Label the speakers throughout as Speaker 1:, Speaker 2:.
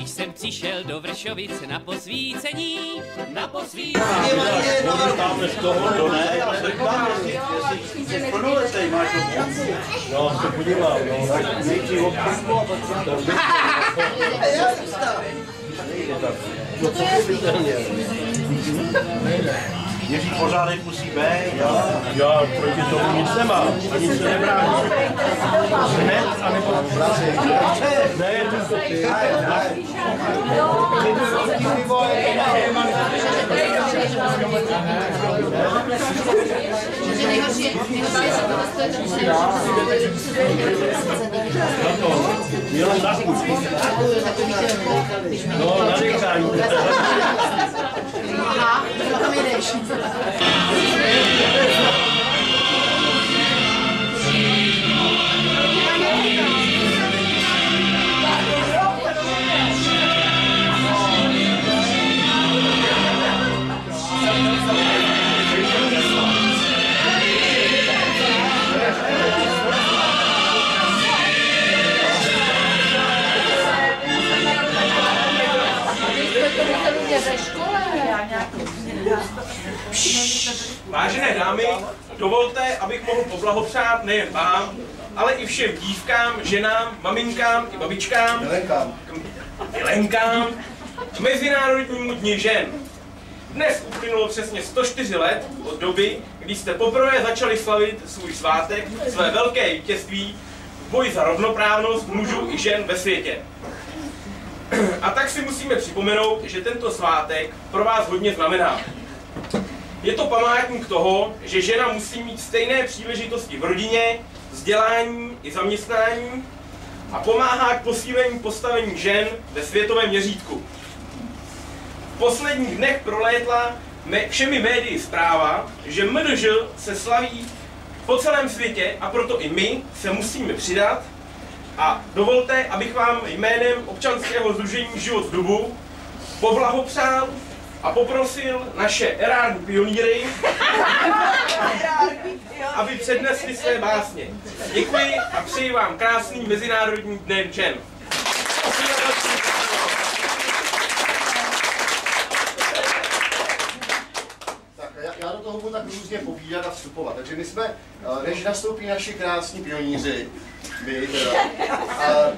Speaker 1: Jsem přišel do Vršovic na posvícení,
Speaker 2: Tam z toho to ne, já se ptám, jestli jsi plnoletej, máš to. No, se podívám, no, tak nejdřív občanku a pak to zbytku. Nejde tak. No to pochopitelně. Jiří pořádek musí být. Já proti tomu nic nemám, ani se nebrání. Hned, anebo ne, je to ty. No, nadechání.
Speaker 3: Aha, tam jdeš.
Speaker 4: Vážené dámy, dovolte, abych mohl poblahopřát nejen vám, ale i všem dívkám, ženám, maminkám i babičkám, milenkám k Mezinárodnímu dni žen. Dnes uplynulo přesně 104 let od doby, kdy jste poprvé začali slavit svůj svátek, své velké vítězství v boji za rovnoprávnost mužů i žen ve světě. A tak si musíme připomenout, že tento svátek pro vás hodně znamená. Je to památník toho, že žena musí mít stejné příležitosti v rodině, vzdělání i zaměstnání a pomáhá k posílení postavení žen ve světovém měřítku. V posledních dnech prolétla všemi médii zpráva, že MDŽ se slaví po celém světě a proto i my se musíme přidat. A dovolte, abych vám jménem občanského sdružení Život v dubu poblahopřál a poprosil naše erární pionýry, aby přednesli své básně. Děkuji a přeji vám krásný Mezinárodní den žen.
Speaker 5: Já do toho budu tak různě povídat a vstupovat. Takže my jsme, než nastoupí naši krásní pionýři, my teda,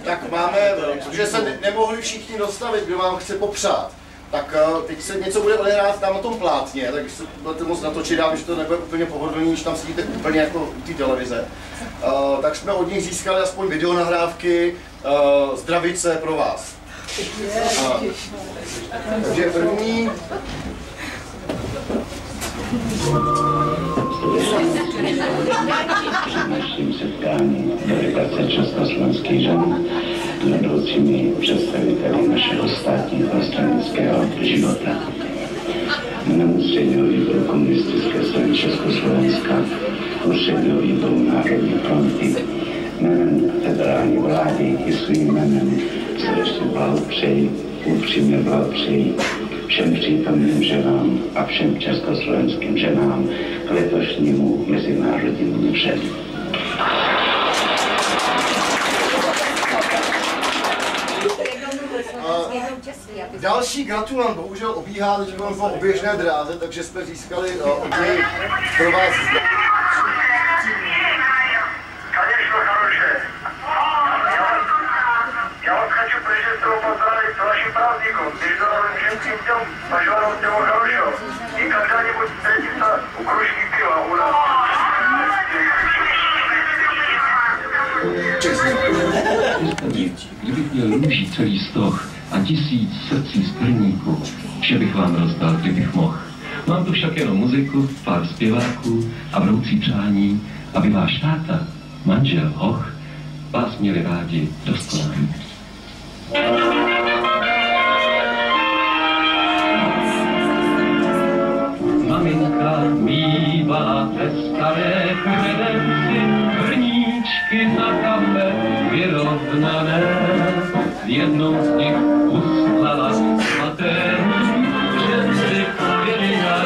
Speaker 5: tak máme, protože se nemohli všichni dostavit, kdo vám chce popřát. Tak teď se něco bude odehrát tam na tom plátně, tak se budete moc natočit, dám, že to nebude úplně pohodlný, když tam sedíte úplně jako u té televize. Tak jsme od nich získali aspoň videonahrávky Zdravice pro vás. Takže první.
Speaker 6: Naším setkání delegace československých žen s vedoucími představiteli našeho státního a stranického života. Jménem Ústředního výboru komunistické strany Československa, Ústředního výboru Národní fronty, jménem federální vlády i svým jménem srdečně blahopřeji, upřímně blahopřeji všem přítomným ženám a všem československým ženám k letošnímu Mezinárodnímu dni žen.
Speaker 5: Další gratulant bohužel obíhá teď po oběžné dráze, takže jsme získali od něj pro vás
Speaker 7: Я вас хочу прежде всего поздравить с вашим праздником, Международным женским днем, пожелать вам всего хорошего. И когда-нибудь встретиться у кружки пива у нас.
Speaker 6: Kdybych měl růží celý stoch a 1000 srdcí z prníku, vše bych vám rozdal, kdybych mohl. Mám tu však jenom muziku, pár zpěváků a vroucí přání, aby váš táta, manžel, hoch, vás měli rádi doskonalí. Maminka mívá ve staré kredenci, hrníčky na kafe vyrovnané.
Speaker 3: jednou z nich uslala svatého, že si pověděla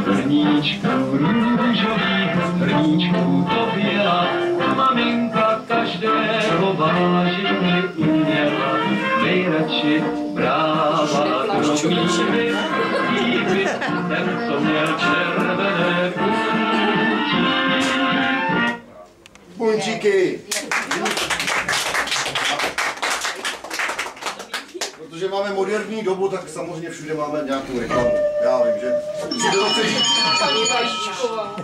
Speaker 3: hrníčku růžových hrníčků pověla, maminka každého vážně uměla, nejradši brála kromíry, líbit ten, co měl červené
Speaker 5: punčíky. Protože máme moderní dobu, tak samozřejmě všude máme nějakou reklamu. Já vím, že si to chce říct.
Speaker 8: Paní Vajíčková.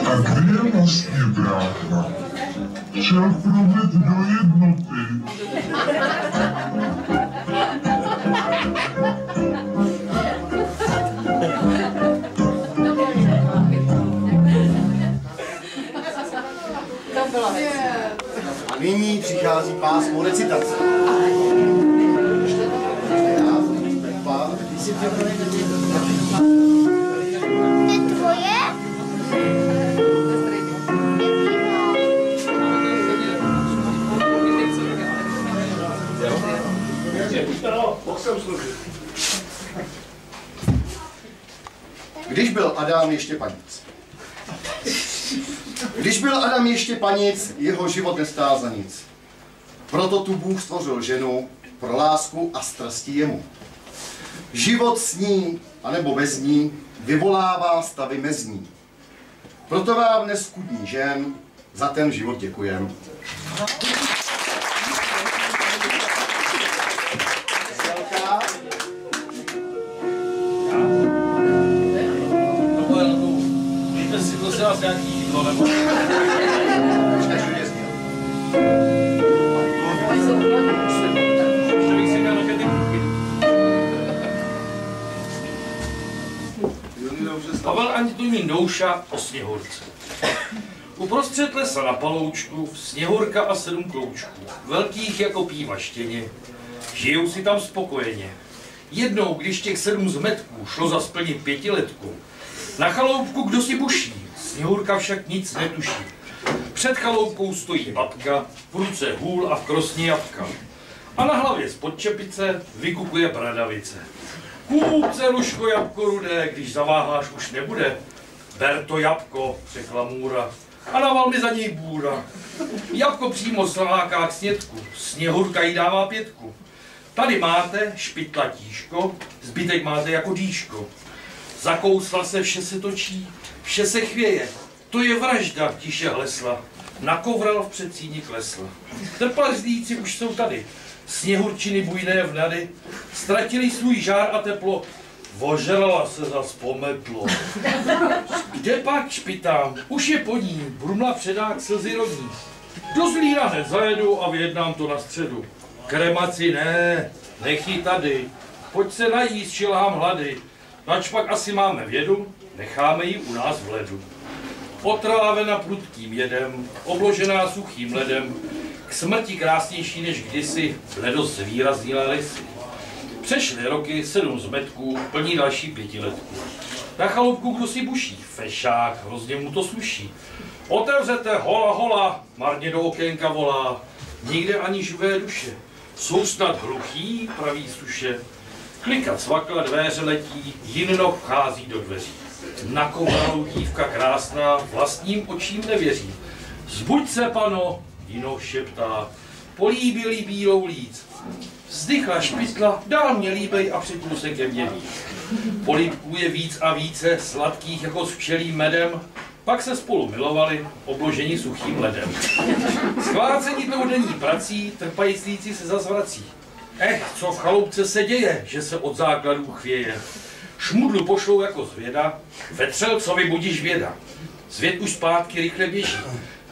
Speaker 9: A kde je vlastně brácha? Šel promlet do jednoty.
Speaker 5: A nyní přichází pásmo recitace.
Speaker 10: To tvoje?
Speaker 5: Když byl Adam ještě panic. Když byl Adam ještě panic, jeho život nestál za nic. Proto tu Bůh stvořil ženu pro lásku a strasti jemu. Život s ní, anebo bez ní, vyvolává stavy mezní. Proto vám dnes chudní žen za ten život děkujem.
Speaker 2: Nějaký jídlo, nebo... Pavel Antonín Douša o Sněhurce. Uprostřed lesa na paloučku Sněhurka a 7 kloučků, velkých jako píva štěně, žijou si tam spokojeně. Jednou, když těch 7 zmetků šlo za splnit 5letku, na chaloupku kdo si buší, Sněhurka však nic netuší. Před chaloupkou stojí babka, v ruce hůl a v krosni jabka. A na hlavě spod čepice vykupuje bradavice. Kupce, ruško, jabko rudé, když zaváháš, už nebude. Ber to jabko, řekla můra, a naval mi za něj bůra. Jabko přímo sláká k snědku, Sněhurka jí dává 5. Tady máte špitla tíško, zbytek máte jako dýško. Zakousla se, vše se točí, vše se chvěje. To je vražda, tiše hlesla. Na kovral v předsíni klesla. Trpařlíci už jsou tady. Sněhurčiny bujné vnady ztratili svůj žár a teplo. Vožrala se zas pomedlo. Kde pak špitám? Už je po ní, brumla předák slzy rodní. Do Zlína hned zajedu a vyjednám to na středu. Kremaci ne, nech ji tady. Pojď se najíst, šilhám hlady. Nač pak asi máme vědu, necháme ji u nás v ledu. Otrávena prudkým jedem, obložená suchým ledem, k smrti krásnější než kdysi, ledos zvýraznila lisy. Přešly roky, 7 zmetků, plní další 5letku. Na chaloupku kdo si buší, fešák, hrozně mu to sluší. Otevřete, hola, hola, marně do okénka volá, nikde ani živé duše. Jsou snad hluchý, praví suše. Klika cvakla, dveře letí, jinno vchází do dveří. Na kovralu dívka krásná, vlastním očím nevěří. Zbuď se, pano, jinou šeptá, políbili bílou líc. Vzdychla špitla, dál mě líbej a přitul se ke mně víc. Polibků je víc a více, sladkých jako s včelím medem, pak se spolu milovali, obloženi suchým ledem. Schvácení tou denní prací, trpajícíci se zas vrací. Co v chaloupce se děje, že se od základů chvěje. Šmudlu pošlou jako zvěda, vetřelcovi budíš věda. Zvěd už zpátky rychle běží,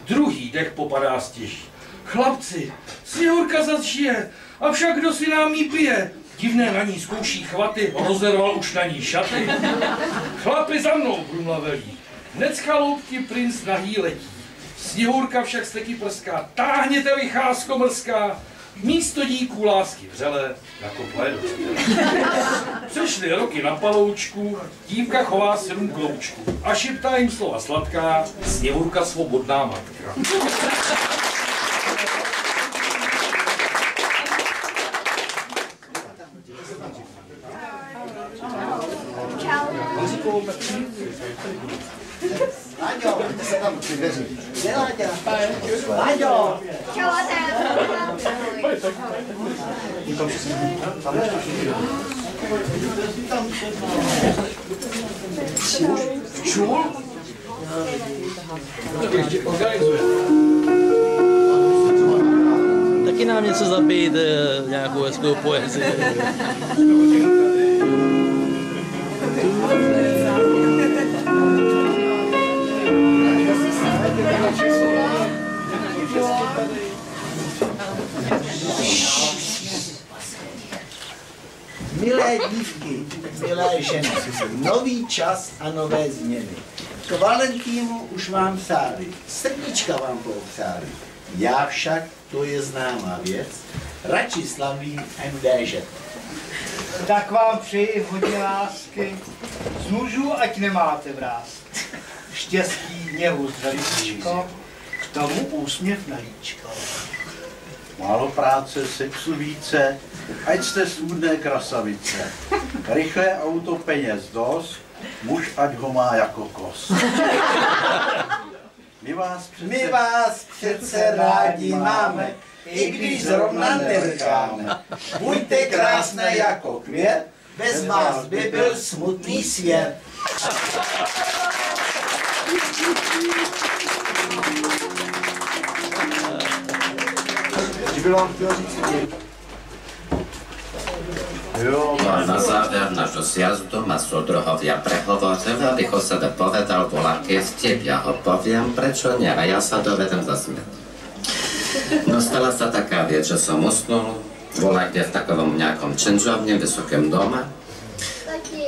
Speaker 2: druhý dech popadá stěží. Chlapci, Sněhurka zas žije, avšak kdo si nám jí pije? Divné na ní zkouší chvaty, rozerval už na ní šaty. Chlapi za mnou, brumla velí, hned z chaloupky princ nahý letí. Sněhurka však steky prská, táhněte vycházko mrzká, Místo díků lásky vřele nakopla je do citele. Přešly roky na paloučku, dívka chová 7 kloučků a šeptá jim slova sladká, Sněhurka svobodná matka.
Speaker 5: Láďo, ty se tam při dveří. Kde Láďa? Láďo!
Speaker 10: Čau,
Speaker 5: Čul?
Speaker 8: Taky nám něco zabít, nějakou hezkou poezii.
Speaker 11: Milé dívky, milé ženy, nový čas a nové změny. K Valentínu už vám psáli, srdíčka vám popřáli. Já však, to je známá věc, radši slavím MDŽ.
Speaker 12: Tak vám přeji hodně lásky, z mužů ať nemáte vrásky. Štěstí, měhu, zdravíčko, k tomu úsměv na líčko.
Speaker 13: Málo práce, sexu více, ať jste svůdné krasavice. Rychlé auto, peněz dost, muž ať ho má jako kos. My vás přece rádi máme, i když zrovna nevrkáme. Buďte krásné jako květ, bez vás by byl smutný svět.
Speaker 14: No a na záver nášho sjazdu ma súdruhovia prehovorili, abych o sebe povedal voľaký vtip. Ja ho poviem, prečo nie, a ja sa dovedem zasmiať. No stala sa taká vec, že som usnul voľakde v takovom nejakom činžovne, vysokém doma.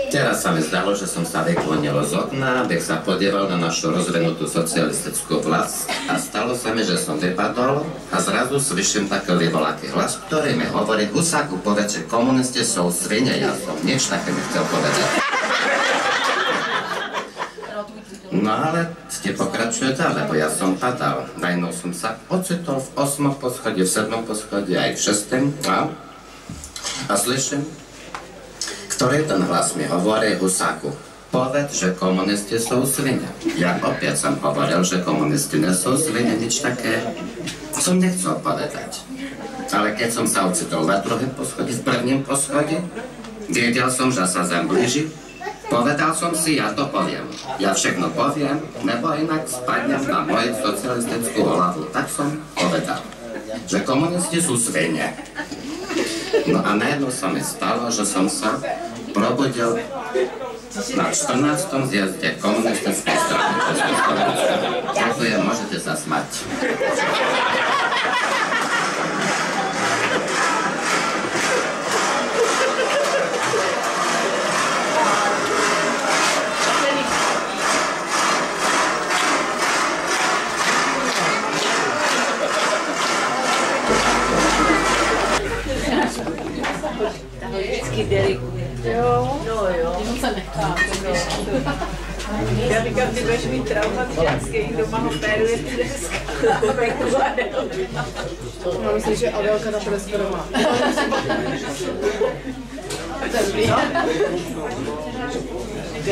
Speaker 14: Teraz sa mi zdalo, že som sa vyklonil z okna, abych sa podieval na našu rozvinutú socialistickú vlast a stalo sa mi, že som vypadol a zrazu slyším takový voľaký hlas, ktorý mi hovorí: Husáku, povedz, že komunisti sú svine. Ja som nič také nechcel povedať. No ale ste pokračuje ďalej, lebo ja som padal. Najnou som sa ocitol v 8. poschodí, v 7. poschodí, aj v 6. A slyším, ktorý ten hlas mi hovorí: Husáku, povedz, že komunisti sú svine. Ja opäť som hovoril, že komunisti nie sú svine, nič také som nechcel povedať. Ale keď som sa ocitol na 2. poschodí, v 1. poschodí, vedel som, že sa zem blíži, povedal som si, ja to poviem. Ja všechno poviem, nebo inak spadnem na moju socialistickú hlavu. Tak som povedal, že komunisti sú svine. No a najednou sa mi stalo, že som sa probudil na 14. zjazde komunistickej strany Československa. Ďakujem, môžete sa smať.
Speaker 15: Vždycky diriguje. Jo. No jo. Jenom se nechá. Já říkám, ty budeš mít traumatický, doma ho péruje ty deska.
Speaker 16: Já myslím, že Adelka na to deska doma.
Speaker 15: Dobrý.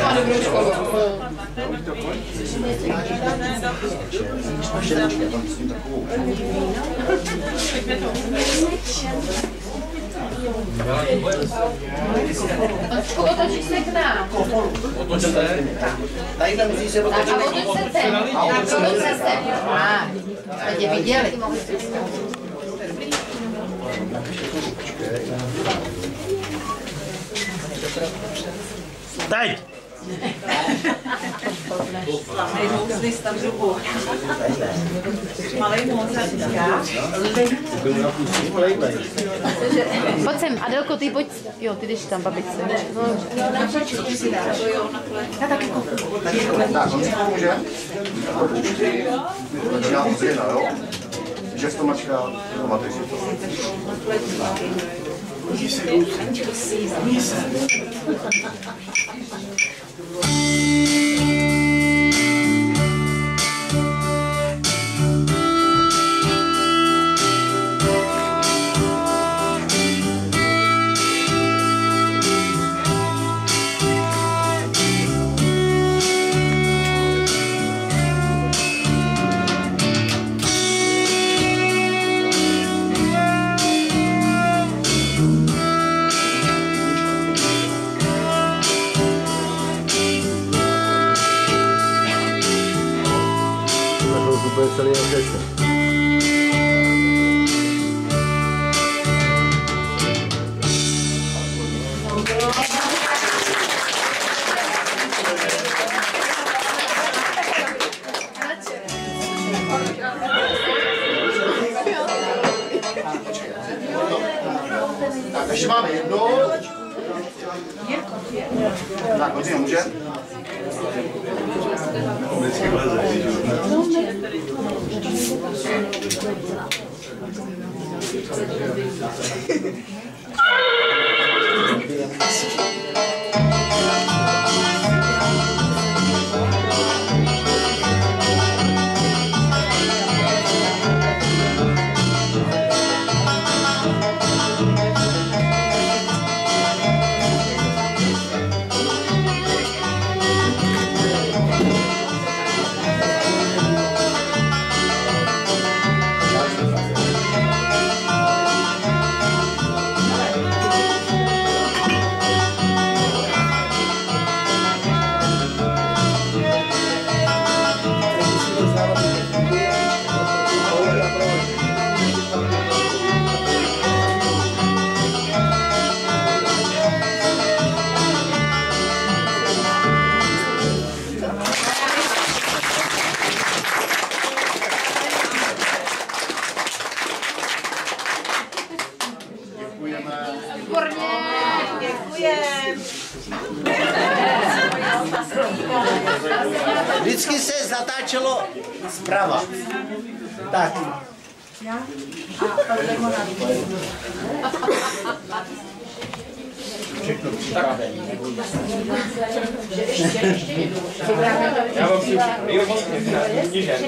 Speaker 16: Má dobrou školu.
Speaker 15: Otočí se k nám.
Speaker 11: Otočte. Tadyhle musí se otočit.
Speaker 15: A otoč se sem. Otoč se sem. A tě viděli.
Speaker 11: Teď!
Speaker 15: Malej mouzlis tam druhou. Malej mouzlis.
Speaker 17: Pojď sem, Adelko, ty pojď. Jo, ty jdeš tam, babičce. No,
Speaker 15: já taky koupím.
Speaker 5: Tak, on si pomůže. Já žestomačka, pamatujte to.
Speaker 11: Bude celý orchestr.
Speaker 5: Tak, ještě máme jednu. Tak, hodně může. Vždycky vleze,
Speaker 11: Vždycky se zatáčelo zprava. Tak. Všechno připravené.
Speaker 4: Já vám si
Speaker 11: Děkuji.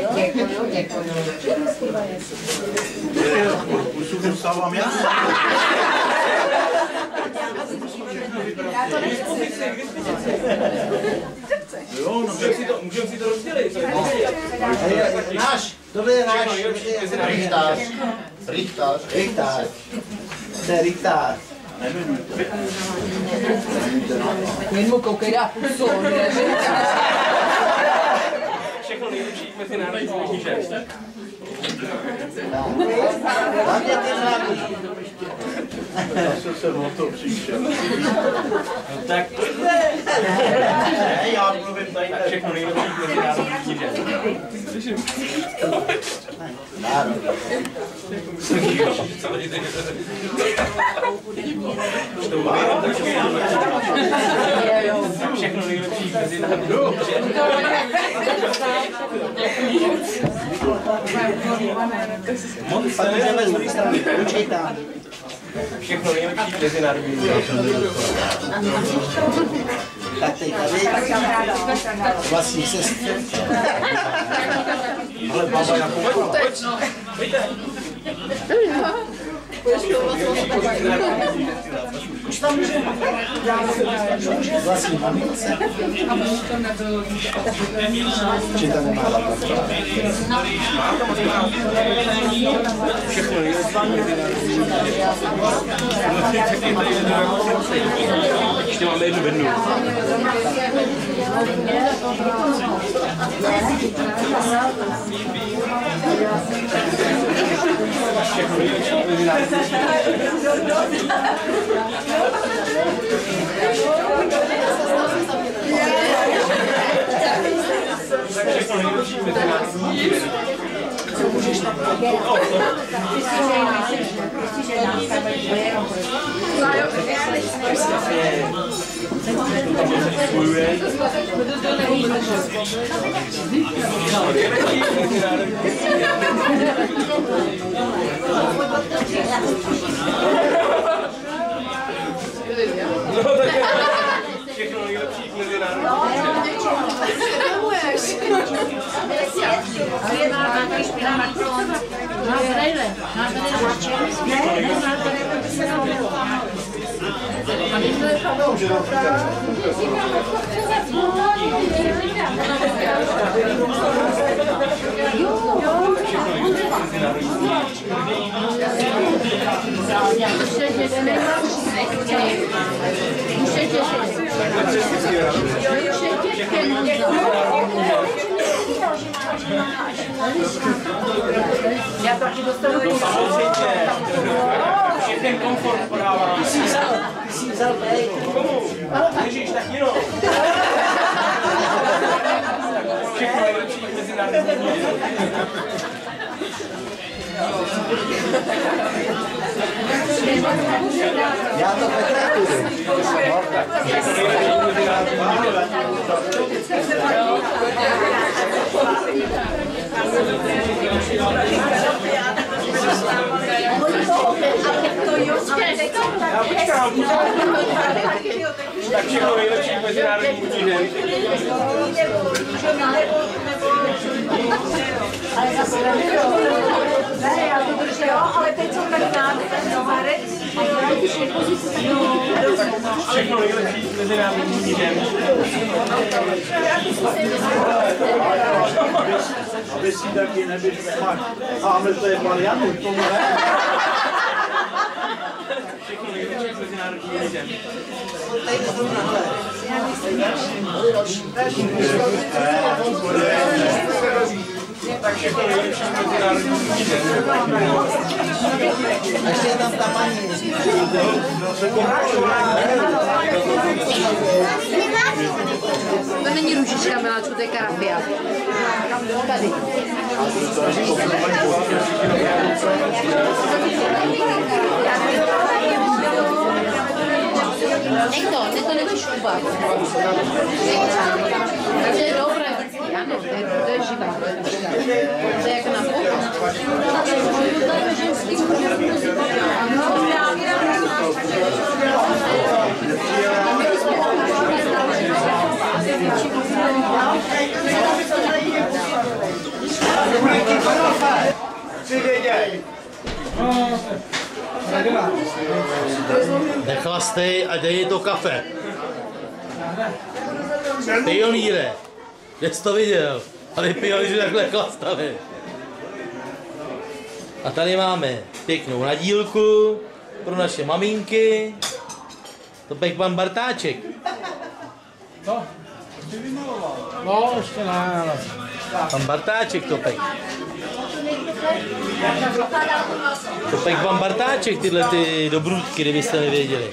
Speaker 11: Dostávám já.
Speaker 4: Já to nechci. Jo, no, můžeme si to rozdělit.
Speaker 11: Náš, tohle je náš.
Speaker 5: Richtář. Richtář.
Speaker 11: Richtář. To je richtář.
Speaker 16: Jen mu koukej, dá pusu.
Speaker 4: Všechno nejlepší mezinárodní knižek.
Speaker 11: Hlavně ty hlavní.
Speaker 18: Já jsem o to přišel.
Speaker 4: No tak
Speaker 18: já mluvím tady.
Speaker 4: Všechno nejlepší mezinárodní knižek. Všechno nejlepší mezinárodní Všechno nejlepší mezinárodní
Speaker 11: Tak teď tady vlastní sestry.
Speaker 4: Ale baba jako pojďte.
Speaker 11: Už tam můžeme. Vlastní mamince. Či to nemá hlavně.
Speaker 4: Všechno ještě máme jednu bednu. Všechno nejlepší mezinárodní co můžeš tam Všechno nejlepší k mezinárodní.
Speaker 15: Já taky dostanu
Speaker 4: Všechny komfort podávám.
Speaker 13: Ty jsi vzal bejk.
Speaker 4: Komu? Ježíš, tak jenom. Všechno nejlepší k mezinárodní.
Speaker 13: Já to Petratuju.
Speaker 4: Tak všechno nejlepší k mezinárodní týden.
Speaker 15: Ne, já to držím, ale teď jsou tak nádherné.
Speaker 4: Všechno nejlepší k mezinárodní týden.
Speaker 18: Aby si taky nebyl máme to je pan Januš, tomu ne?
Speaker 4: Všechno nejlepší k mezinárodní týden. Tak všechno nejlepší k mezinárodní týden.
Speaker 13: Ještě je tam ta paní.
Speaker 17: To není růžička, miláčku, to je karafia. Tady. Nech to nevyškubat. Takže je dobré vždycky, ano, to je živá. To je jako na pochod.
Speaker 8: Nechlastej a dej to kafe. Pionýre, kde jsi to viděl? Ale pionýři takhle chlastali. A tady máme pěknou nadílku pro naše maminky. To pek pan Bartáček.
Speaker 12: No, ještě ne.
Speaker 8: Pan Bartáček to pek. To pek pan Bartáček, tyhle ty dobrůdky, kdybyste nevěděli.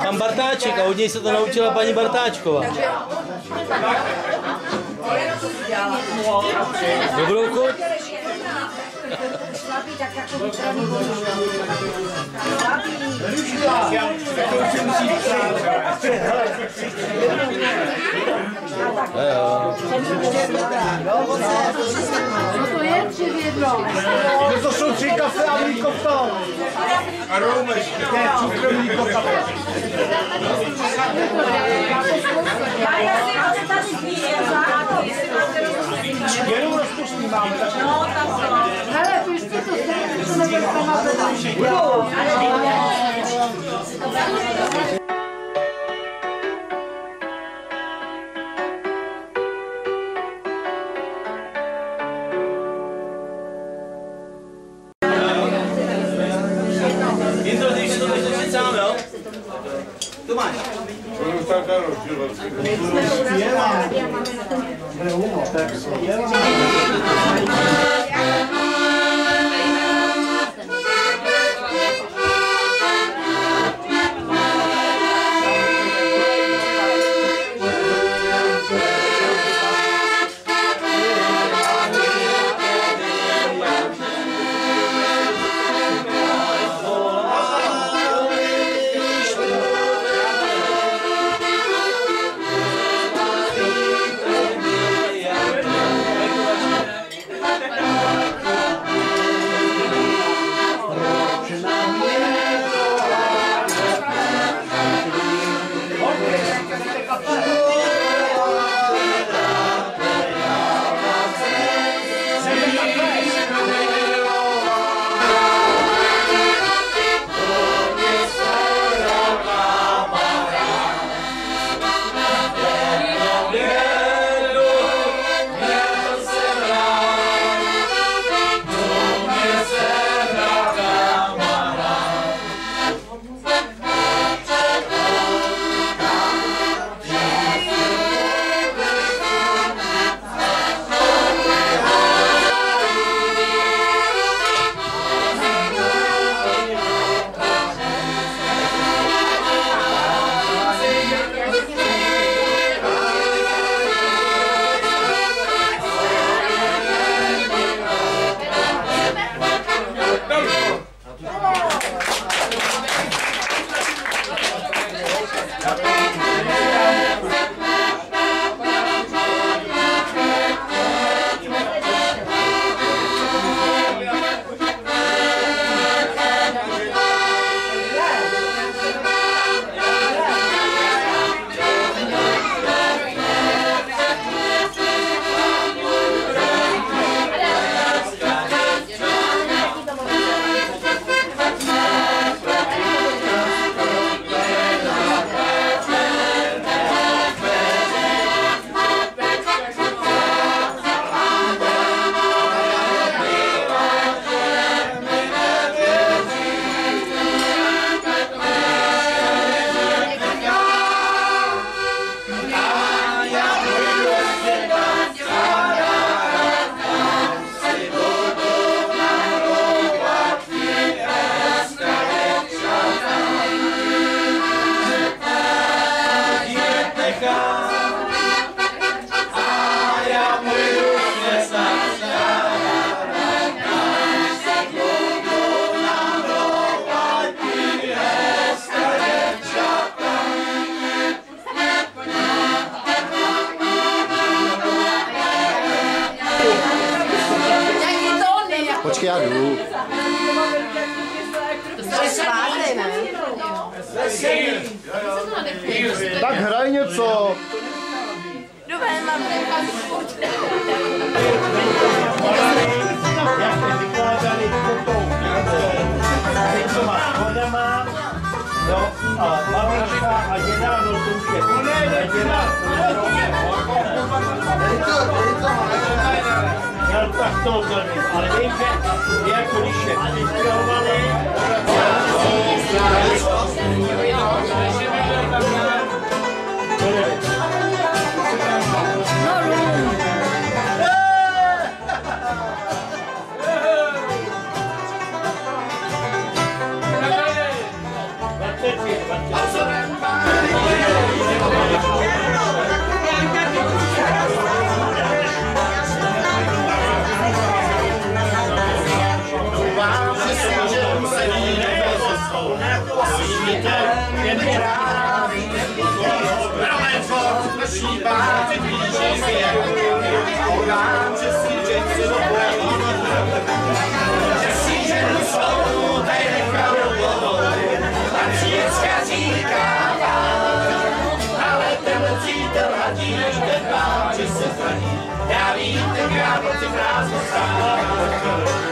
Speaker 8: Pan Bartáček a od něj se to naučila paní Bartáčková. Dobrou chuť?
Speaker 15: To je 3 v jednom.
Speaker 12: To jsou 3 kafe a mlíko v tom.
Speaker 4: A rum ještě.
Speaker 12: Ne, cukr, mlíko, kafe. Jenom rozpustný máme.
Speaker 15: No, tam to. Hele, pustí to nebude pamatovat.
Speaker 8: Jindro, ty si to nechceš sám, jo?
Speaker 13: Tu máš.
Speaker 5: Počkej, já jdu.
Speaker 17: To je svátek, ne?
Speaker 5: Tak hraj něco.
Speaker 17: Jdu ven, mám
Speaker 18: Jak jsme vykládali to máš hodama, no a babička a děda, no to už je konec, děda, no tak to nevím, ale vím, že jako když je vystěhovaný,
Speaker 3: Já vím, tenkrát v noci krásno stál.